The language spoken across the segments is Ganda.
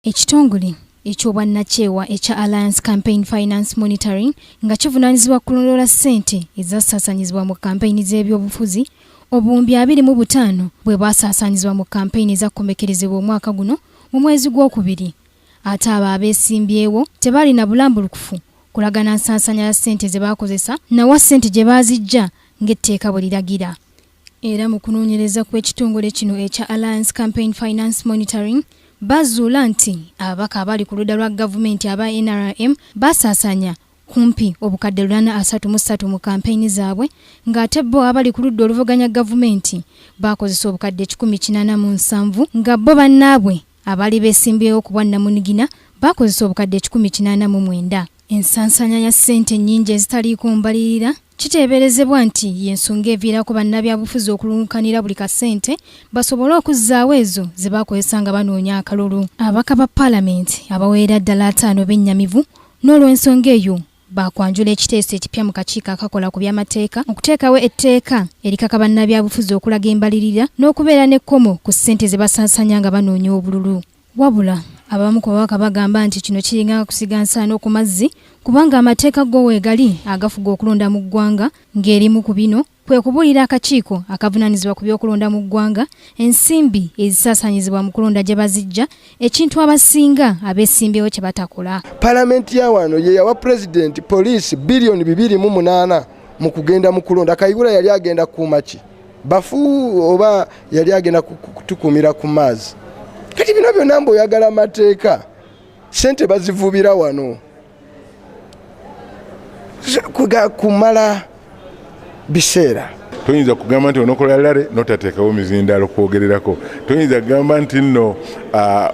Ekitongole eky'obwannakyewa ekya Alliance Campaign Finance Monitoring nga kivunaanyizibwa kulondoola ssente ezasaasaanyizibwa mu kampeyini z'ebyobufuzi obuwumbi 25 bwe bwasaasaanyizibwa mu kampeyini ezakkomekerezebwa omwaka guno mu mwezi gw'okubiri. Ate abo abeesimbyewo tebalina bulambulukufu kulagana nsaasaanya ya ssente ze baakozesa nawa ssente gye baazijja ng'etteeka bwe liragira. Era mu kunoonyereza kw'ekitongole kino ekya Alliance Campaign Finance Monitoring bazuula nti ababaka abali ku ludda lwa gavumenti aba NRM basaasanya kumpi obukadde 433 mu kampeyini zaabwe ng'ate bo abali ku ludda oluvuganya gavumenti bakozesa obukadde 187 nga bo bannaabwe abali beesimbyewo ku bwannamunigina bakozesa obukadde 189. Ensansanya ya ssente nnyingi ezitaliiko mbalirira kiteeberezebwa nti y'ensonga eviirako bannabyabufuzi okulunkanira buli kasente basobole okuzzaawo ezo ze baakozesa nga banoonya akalulu. Ababaka ba Paalamenti abaweera ddala 5 b'ennyamivu n'olw'ensonga eyo baakwanjula ekiteeso ekipya mu kakiiko akakola ku by'amateeka okuteekawo etteeka erikaka bannabyabufuzi okulaga embalirira n'okubeera n'ekkomo ku ssente ze basaasanya nga banoonya obululu. Wabula abamu ku babaka bagamba nti kino kiringa kusiga nsaano ku mazzi kubanga amateeka go weegali agafuga okulonda mu ggwanga ng'erimu ku bino kwe kubuulira akakiiko akavunaanyizibwa ku by'okulonda mu ggwanga ensimbi ezisaasaanyizibwa mu kulonda gye bazijja ekintu abasinga abeesimbyewo kye batakola. Paalamenti ya wano ye yawa pulezidenti poliisi bilioni 2.8 mu kugenda mu kulonda. Kayihura yali agenda kuuma ki? Bafu oba yali agenda kutukumira ku maazi? Kati bino byonna mbu oyagala amateeka ssente bazivubira wano kumala biseera. Toyinza kugamba nti onokola lale notateekawo mizindalo kwogererako. Toyinza kugamba nti nno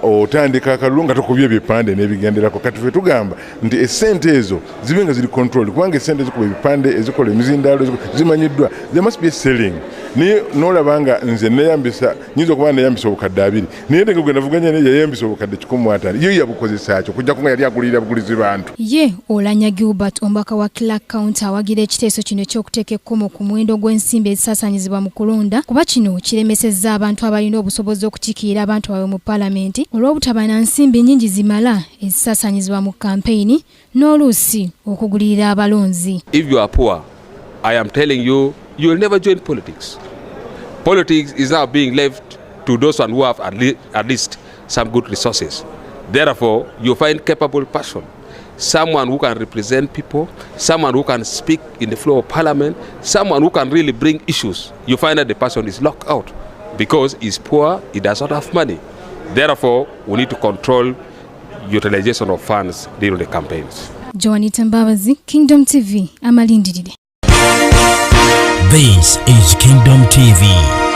otandika akalulu nga tokubye ebipande n'ebigenderako. Kati ffe tugamba nti essente ezo zibe nga ziri control kubanga essente ezikuba ebipande ezikola emizindalo zimanyiddwa. There must be a selling. Naye n'olaba nga nze neyambisa nyinza okuba neyambisa obukadde 2 naye nga gwe navuganya naye yayambisa obukadde 15 yo yabukozesa kyo kujja kunga yali agulirira bugulizi bantu. Ye Olanya Gilbert omubaka wa Clark County awagira ekiteeso kino eky'okuteeka ekkomo ku muwendo gw'ensimbi ezisaasaanyizibwa mu kulonda kuba kino kiremesezza abantu abalina obusobozi okukiikirira abantu baabwe mu Paalamenti olw'obutaba na nsimbi nnyingi zimala ezisaasaanyizibwa mu kampeyini n'oluusi okugulirira abalonzi. If you are poor, I am telling you, you will never join politics. Politics is now being left to those who have at least some good resources. Therefore, you find capable person, someone who can represent people, someone who can speak in the floor of Parliament, someone who can really bring issues. You find that the person is locked out because he's poor, he does not have money. Therefore, we need to control utilization of funds during the campaigns. Joanita Mbabazi, Kingdom TV, amalindirire. This is Kingdom TV.